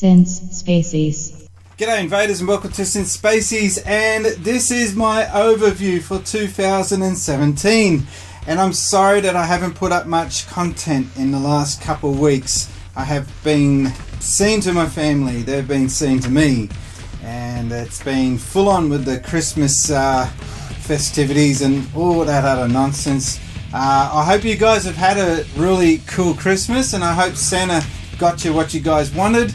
Since Spacies. G'day invaders and welcome to Since Spacies, and this is my overview for 2017, and I'm sorry that I haven't put up much content in the last couple of weeks. I have been seen to my family, they've been seen to me, and it's been full on with the Christmas festivities and all that other nonsense. I hope you guys have had a really cool Christmas, and I hope Santa got you what you guys wanted.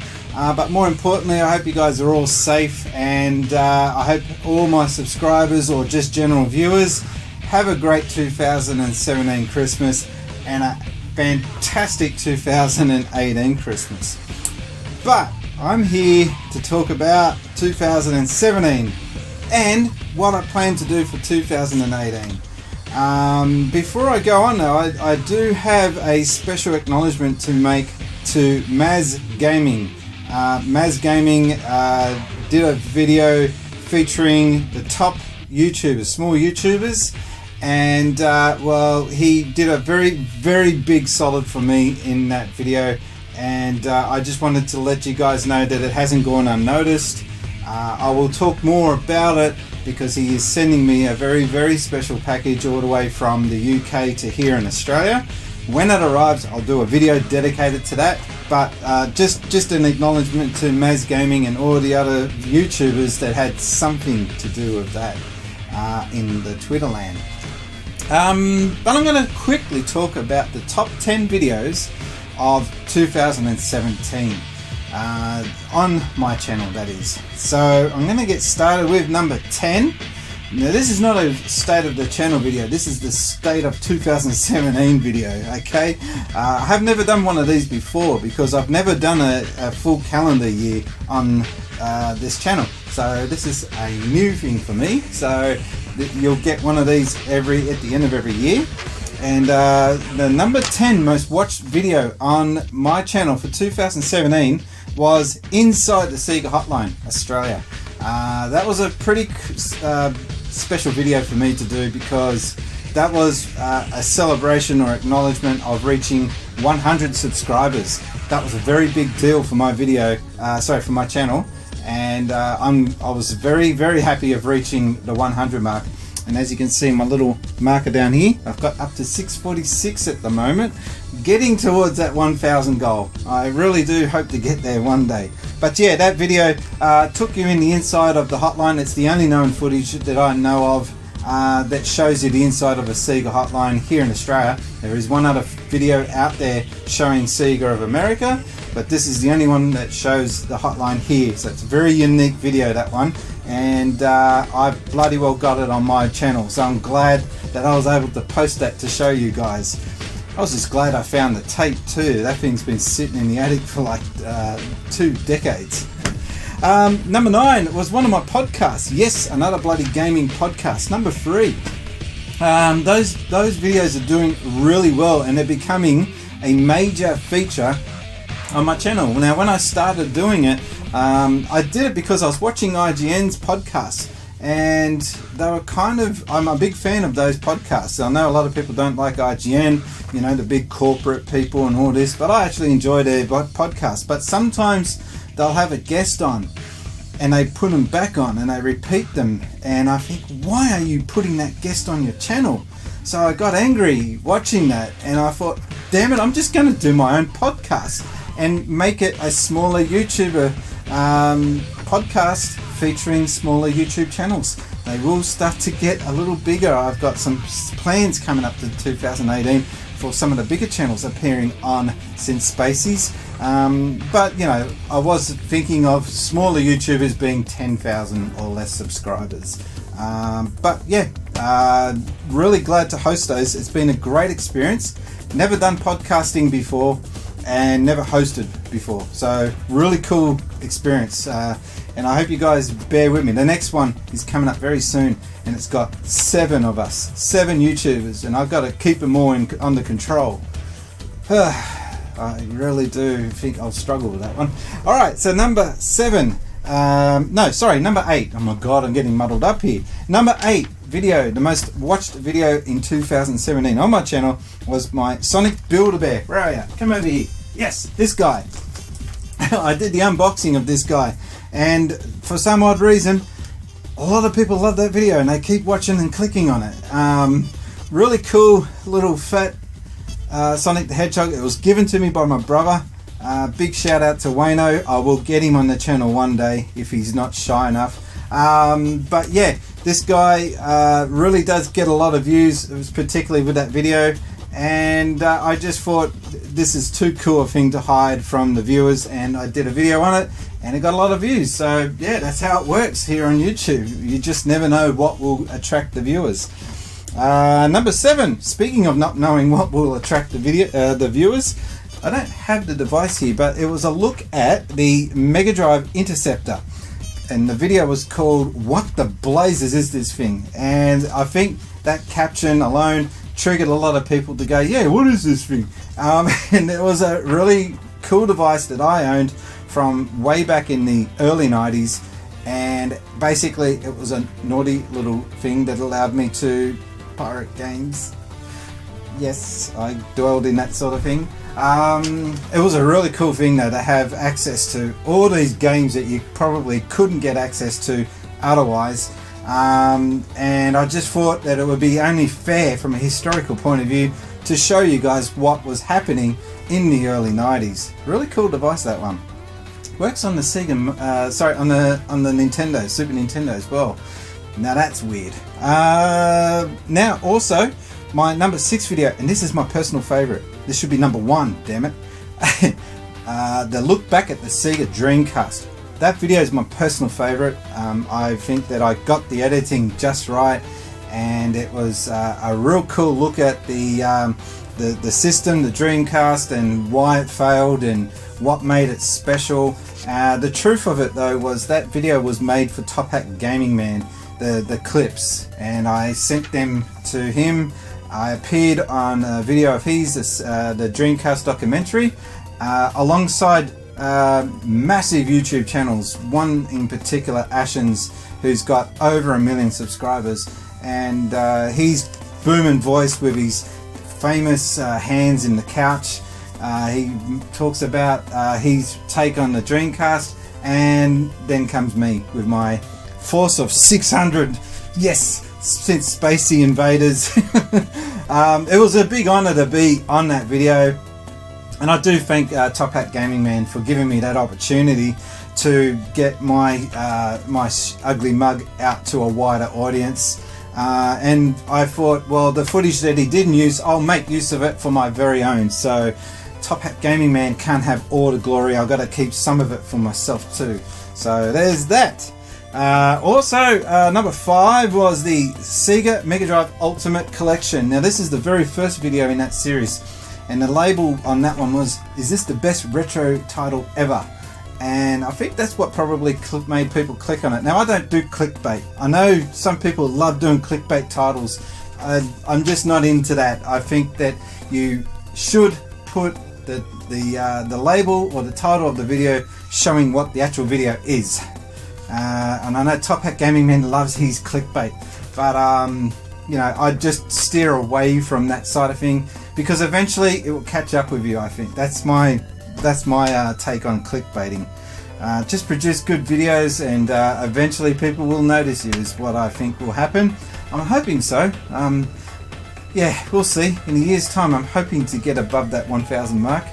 But more importantly, I hope you guys are all safe, and I hope all my subscribers or just general viewers have a great 2017 Christmas and a fantastic 2018 Christmas. But I'm here to talk about 2017 and what I plan to do for 2018. Before I go on though, I do have a special acknowledgement to make to Maz Gaming. Maz Gaming did a video featuring the top YouTubers, small YouTubers, and well, he did a very big solid for me in that video, and I just wanted to let you guys know that it hasn't gone unnoticed. I will talk more about it because he is sending me a very special package all the way from the UK to here in Australia. When it arrives, I'll do a video dedicated to that, but just an acknowledgement to Maz Gaming and all the other YouTubers that had something to do with that in the Twitter land. But I'm going to quickly talk about the top 10 videos of 2017 on my channel, that is. So I'm going to get started with number 10. Now this is not a state of the channel video, this is the state of 2017 video, okay? I have never done one of these before because I've never done a full calendar year on this channel. So this is a new thing for me, so you'll get one of these at the end of every year. And the number 10 most watched video on my channel for 2017 was Inside the Sega Hotline Australia. That was a pretty special video for me to do because that was a celebration or acknowledgement of reaching 100 subscribers. That was a very big deal for my video, for my channel, and I was very happy of reaching the 100 mark. And as you can see, my little marker down here, I've got up to 646 at the moment, getting towards that 1,000 goal. I really do hope to get there one day. But yeah, that video took you in the inside of the hotline. It's the only known footage that I know of that shows you the inside of a Sega hotline here in Australia. There is one other video out there showing Sega of America, but this is the only one that shows the hotline here. So it's a very unique video, that one. And I've bloody well got it on my channel, so I'm glad that I was able to post that to show you guys. I was just glad I found the tape too. That thing's been sitting in the attic for like 2 decades. Number 9 was one of my podcasts. Yes, another bloody gaming podcast. Number 3. Those videos are doing really well, and they're becoming a major feature on my channel. Now, when I started doing it, I did it because I was watching IGN's podcast, and they were I'm a big fan of those podcasts. I know a lot of people don't like IGN, you know, the big corporate people and all this, but I actually enjoy their podcast. But sometimes they'll have a guest on and they put them back on and they repeat them, and I think, why are you putting that guest on your channel? So I got angry watching that, and I thought, damn it, I'm just going to do my own podcast and make it a smaller YouTuber podcast featuring smaller YouTube channels. They will start to get a little bigger. I've got some plans coming up to 2018 for some of the bigger channels appearing on Since Spacies. But you know, I was thinking of smaller YouTubers being 10,000 or less subscribers. But yeah, really glad to host those. It's been a great experience. Never done podcasting before and never hosted before, so really cool experience, and I hope you guys bear with me. The next one is coming up very soon, and it's got 7 of us, 7 YouTubers, and I've got to keep them all under control. I really do think I'll struggle with that one. Alright, so number 8. Oh my god, I'm getting muddled up here. Number 8 video, the most watched video in 2017 on my channel was my Sonic Build-A-Bear. Where are you? Come over here. Yes, this guy. I did the unboxing of this guy, and for some odd reason a lot of people love that video and they keep watching and clicking on it. Really cool little fat Sonic the Hedgehog. It was given to me by my brother. Big shout out to Wayno. I will get him on the channel one day if he's not shy enough. But yeah, this guy really does get a lot of views. It was particularly with that video, and I just thought this is too cool a thing to hide from the viewers, and I did a video on it and it got a lot of views. So yeah, that's how it works here on YouTube. You just never know what will attract the viewers. Number 7, speaking of not knowing what will attract the viewers, I don't have the device here, but it was a look at the Mega Drive Interceptor, and the video was called "What the Blazes is this thing?" And I think that caption alone triggered a lot of people to go, yeah, what is this thing? And it was a really cool device that I owned from way back in the early 90s, and basically it was a naughty little thing that allowed me to pirate games. Yes, I dwelled in that sort of thing. It was a really cool thing though, to have access to all these games that you probably couldn't get access to otherwise. And I just thought that it would be only fair from a historical point of view to show you guys what was happening in the early 90s. Really cool device, that one. Works on the Sega, on the Nintendo, Super Nintendo as well. Now that's weird. Now also, my number 6 video, and this is my personal favorite. This should be number 1, damn it. The look back at the Sega Dreamcast. That video is my personal favorite. I think that I got the editing just right, and it was a real cool look at the system, the Dreamcast, and why it failed and what made it special. The truth of it though was that video was made for Top Hat Gaming Man, the clips, and I sent them to him. I appeared on a video of his, the Dreamcast documentary, alongside massive YouTube channels, one in particular, Ashens, who's got over 1 million subscribers, and he's booming voice with his famous hands in the couch. He talks about his take on the Dreamcast, and then comes me with my force of 600, yes, since Spacey Invaders. It was a big honour to be on that video. And I do thank Top Hat Gaming Man for giving me that opportunity to get my my ugly mug out to a wider audience. And I thought, well, the footage that he didn't use, I'll make use of it for my very own. So Top Hat Gaming Man can't have all the glory. I've got to keep some of it for myself too. So there's that. Also, number 5 was the Sega Mega Drive Ultimate Collection. Now this is the very first video in that series. And the label on that one was, is this the best retro title ever? And I think that's what probably made people click on it. Now I don't do clickbait. I know some people love doing clickbait titles. I'm just not into that. I think that you should put the label or the title of the video showing what the actual video is. And I know Top Hat Gaming Man loves his clickbait, but you know, I just steer away from that side of thing, because eventually it will catch up with you. I think that's my take on clickbaiting. Just produce good videos, and eventually people will notice you, is what I think will happen. I'm hoping so. Yeah, we'll see. In a year's time, I'm hoping to get above that 1,000 mark.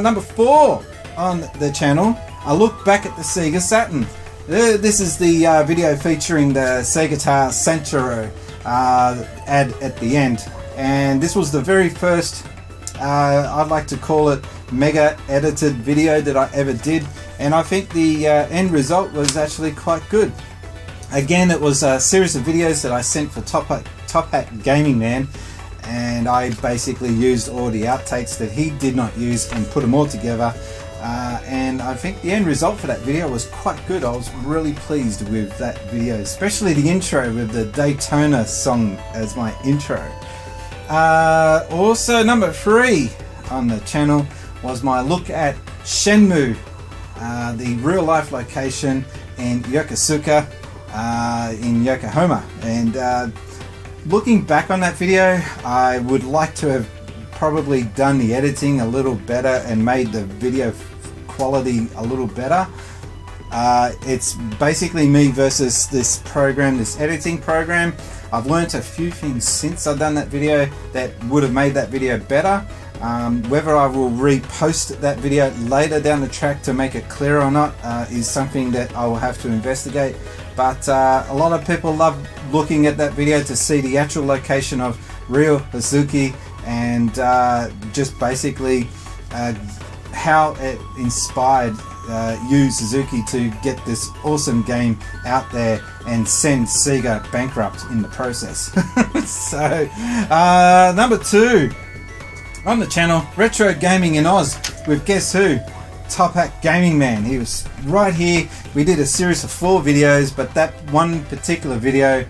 Number 4 on the channel, I look back at the Sega Saturn. This is the video featuring the Segatar Sanchiro ad at the end, and this was the very first, I'd like to call it, mega edited video that I ever did, and I think the end result was actually quite good. Again, it was a series of videos that I sent for Top Hat Gaming Man, and I basically used all the outtakes that he did not use and put them all together. And I think the end result for that video was quite good. I was really pleased with that video, especially the intro with the Daytona song as my intro. Also, number 3 on the channel was my look at Shenmue, the real life location in Yokosuka, in Yokohama. And looking back on that video, I would like to have probably done the editing a little better and made the video quality a little better. It's basically me versus this program, this editing program. I've learnt a few things since I've done that video that would have made that video better. Whether I will repost that video later down the track to make it clearer or not is something that I will have to investigate. But a lot of people love looking at that video to see the actual location of Ryo Hazuki and just basically how it inspired Yu Suzuki to get this awesome game out there and send Sega bankrupt in the process. So number 2 on the channel, Retro Gaming in Oz, with guess who? Top Hat Gaming Man. He was right here. We did a series of 4 videos, but that one particular video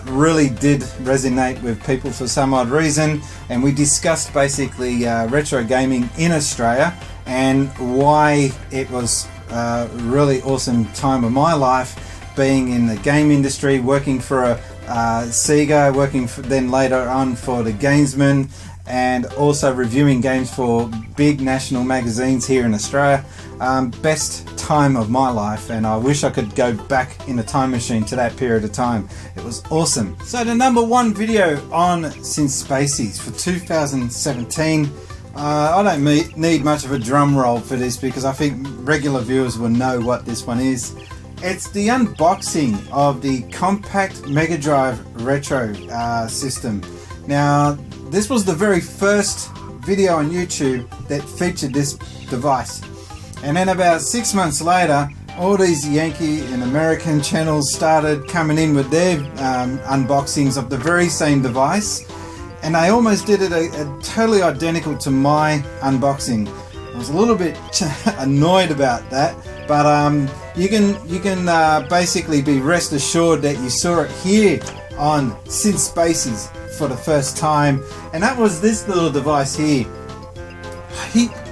really did resonate with people for some odd reason, and we discussed basically retro gaming in Australia and why it was a really awesome time of my life being in the game industry, working for a Sega, working for, then later on for the Gamesman, and also reviewing games for big national magazines here in Australia. Best time of my life, and I wish I could go back in a time machine to that period of time. It was awesome. So the number 1 video on SynSpacies for 2017, I don't need much of a drum roll for this because I think regular viewers will know what this one is. It's the unboxing of the Compact Mega Drive Retro system. Now, this was the very first video on YouTube that featured this device. And then about 6 months later, all these Yankee and American channels started coming in with their unboxings of the very same device. And they almost did it totally identical to my unboxing. I was a little bit annoyed about that, but you can basically be rest assured that you saw it here on SynSpacies for the first time, and that was this little device here.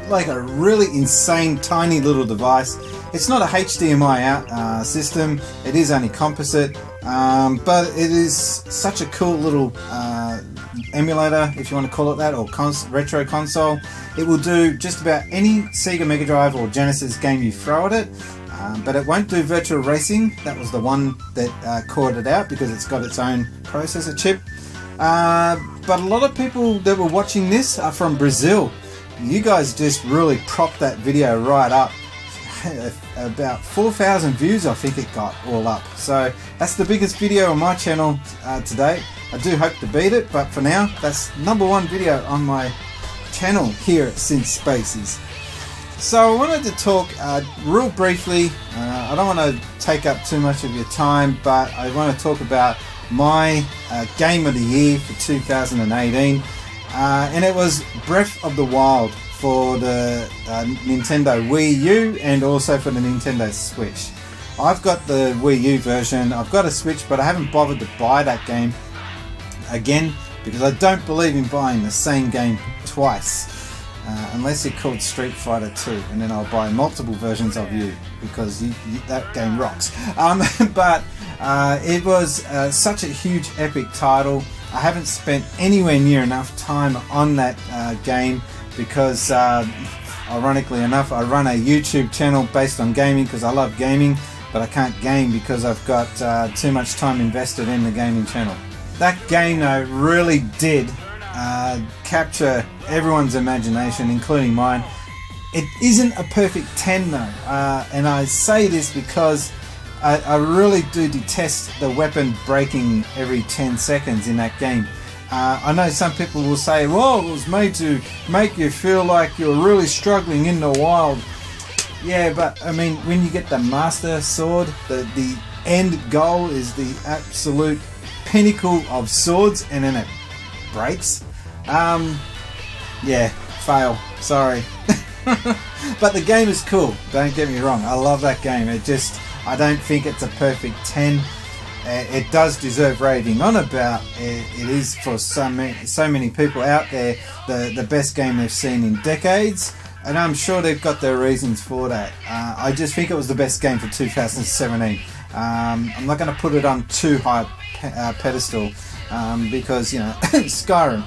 Like a really insane tiny little device. It's not a HDMI out system, it is only composite, but it is such a cool little emulator, if you want to call it that, or retro console. It will do just about any Sega Mega Drive or Genesis game you throw at it, but it won't do virtual racing. That was the one that caught it out because it's got its own processor chip. But a lot of people that were watching this are from Brazil. You guys just really propped that video right up. About 4,000 views I think it got all up. So that's the biggest video on my channel to date. I do hope to beat it, but for now that's number 1 video on my channel here at SynSpacies. So I wanted to talk real briefly. I don't want to take up too much of your time, but I want to talk about my game of the year for 2018, and it was Breath of the Wild for the Nintendo Wii U and also for the Nintendo Switch. I've got the Wii U version, I've got a Switch, but I haven't bothered to buy that game again because I don't believe in buying the same game twice, unless you're called Street Fighter 2, and then I'll buy multiple versions of you because that game rocks. But it was such a huge epic title. I haven't spent anywhere near enough time on that game because ironically enough I run a YouTube channel based on gaming because I love gaming, but I can't game because I've got too much time invested in the gaming channel. That game though really did capture everyone's imagination, including mine. It isn't a perfect 10 though, and I say this because I really do detest the weapon breaking every 10 seconds in that game. I know some people will say, well, it was made to make you feel like you're really struggling in the wild. Yeah, but I mean, when you get the Master Sword, the end goal is the absolute pinnacle of swords, and then it breaks. Yeah, fail. Sorry. But the game is cool, don't get me wrong. I love that game. I don't think it's a perfect 10. It does deserve raving on about. It is for so many people out there the best game they've seen in decades, and I'm sure they've got their reasons for that. I just think it was the best game for 2017. I'm not going to put it on too high pedestal because Skyrim.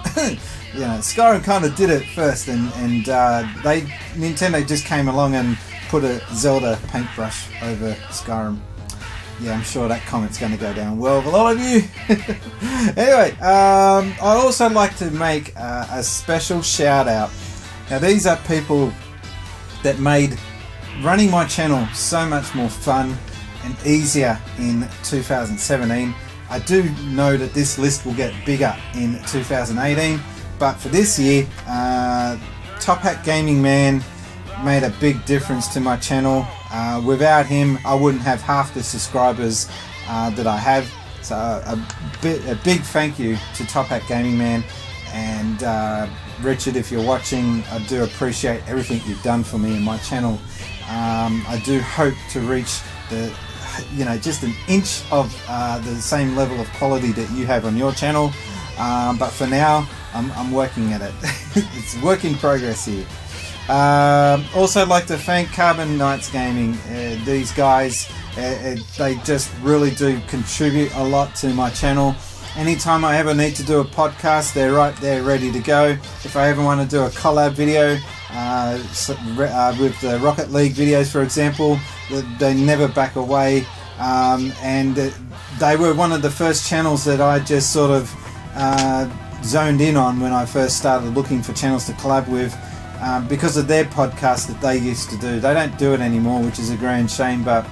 Skyrim kind of did it first, and Nintendo just came along and put a Zelda paintbrush over Skyrim. Yeah, I'm sure that comment's going to go down well with a lot of you. Anyway, I'd also like to make a special shout out. Now, these are people that made running my channel so much more fun and easier in 2017. I do know that this list will get bigger in 2018, but for this year, Top Hat Gaming Man made a big difference to my channel. Without him, I wouldn't have half the subscribers that I have. So a big thank you to Top Hat Gaming Man, and Richard, if you're watching, I do appreciate everything you've done for me and my channel. I do hope to reach just an inch of the same level of quality that you have on your channel. But for now, I'm working at it. It's a work in progress here. Also, I'd like to thank Carbon Knights Gaming. These guys, they just really do contribute a lot to my channel. Anytime I ever need to do a podcast, they're right there ready to go. If I ever want to do a collab video with the Rocket League videos, for example, they never back away. And they were one of the first channels that I just sort of zoned in on when I first started looking for channels to collab with, because of their podcast that they used to do. They don't do it anymore, which is a grand shame, but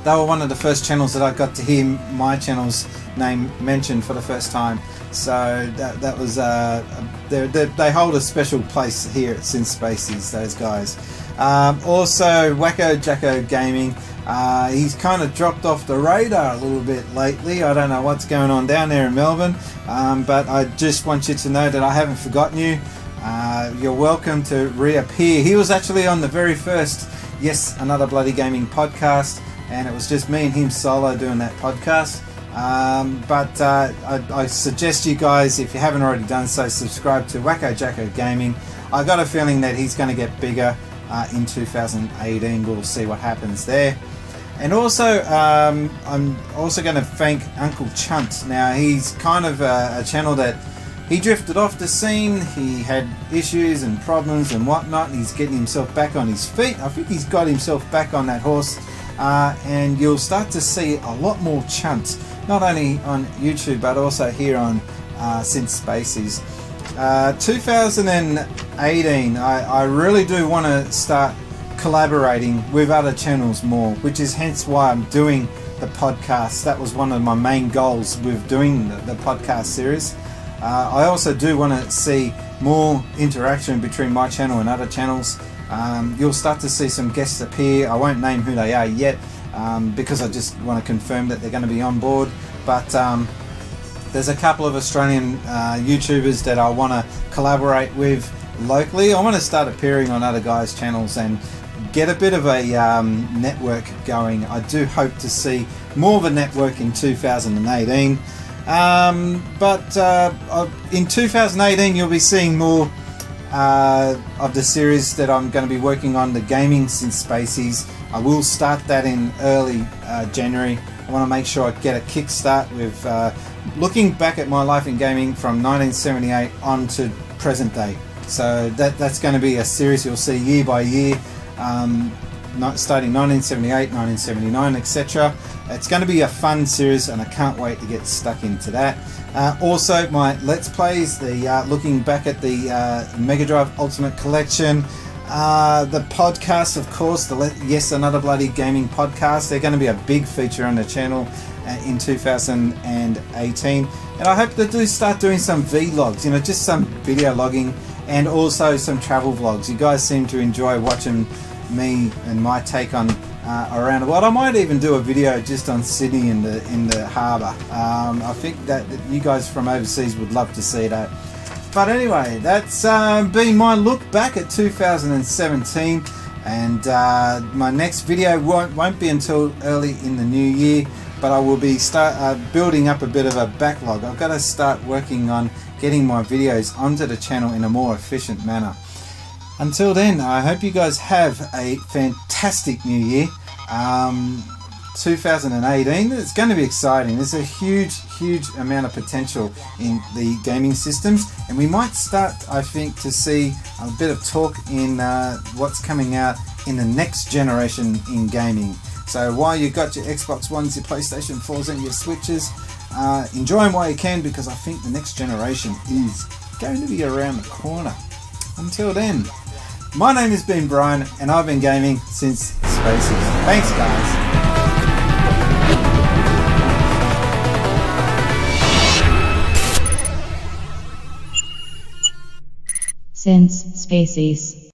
they were one of the first channels that I got to hear my channel's name mentioned for the first time. So that was they hold a special place here at Synth Spacies, those guys. Also, Wacko Jacko Gaming. He's kind of dropped off the radar a little bit lately. I don't know what's going on down there in Melbourne, but I just want you to know that I haven't forgotten you. You're welcome to reappear. He was actually on the very first Yes, Another Bloody Gaming podcast, and it was just me and him solo doing that podcast. But I suggest you guys, if you haven't already done so, subscribe to Wacko Jacko Gaming. I got a feeling that he's going to get bigger in 2018. We'll see what happens there. And also, I'm also going to thank Uncle Chunt. Now, he's kind of a channel that he drifted off the scene. He had issues and problems and whatnot. He's getting himself back on his feet. I think he's got himself back on that horse. And you'll start to see a lot more Chunt, not only on YouTube but also here on Synth Spacies. 2018, I really do want to start collaborating with other channels more, which is hence why I'm doing the podcast. That was one of my main goals with doing the podcast series. I also do want to see more interaction between my channel and other channels. You'll start to see some guests appear. I won't name who they are yet, because I just want to confirm that they're going to be on board. But there's a couple of Australian YouTubers that I want to collaborate with locally. I want to start appearing on other guys' channels and get a bit of a network going. I do hope to see more of a network in 2018. But in 2018 you'll be seeing more of the series that I'm going to be working on, the Gaming Synth Spacies. I will start that in early January. I want to make sure I get a kickstart with looking back at my life in gaming from 1978 on to present day. So that's going to be a series you'll see year by year, starting 1978, 1979, etc. It's going to be a fun series, and I can't wait to get stuck into that. Also, my Let's Plays, the looking back at the Mega Drive Ultimate Collection, the podcast, of course, the Yes, Another Bloody Gaming podcast. They're going to be a big feature on the channel in 2018. And I hope to start doing some vlogs, just some video logging, and also some travel vlogs. You guys seem to enjoy watching me and my take on around the world. I might even do a video just on Sydney in the harbour. I think that you guys from overseas would love to see that. But anyway, that's been my look back at 2017, and my next video won't be until early in the new year, but I will be building up a bit of a backlog. I've got to start working on getting my videos onto the channel in a more efficient manner. Until then, I hope you guys have a fantastic new year. 2018. It's going to be exciting. There's a huge amount of potential in the gaming systems, and we might start, I think, to see a bit of talk in what's coming out in the next generation in gaming. So while you've got your Xbox Ones, your PlayStation 4s and your Switches, enjoy them while you can, because I think the next generation is going to be around the corner. Until then, my name has been Brian, and I've been gaming since Spaces. Thanks, guys. Since Spaces.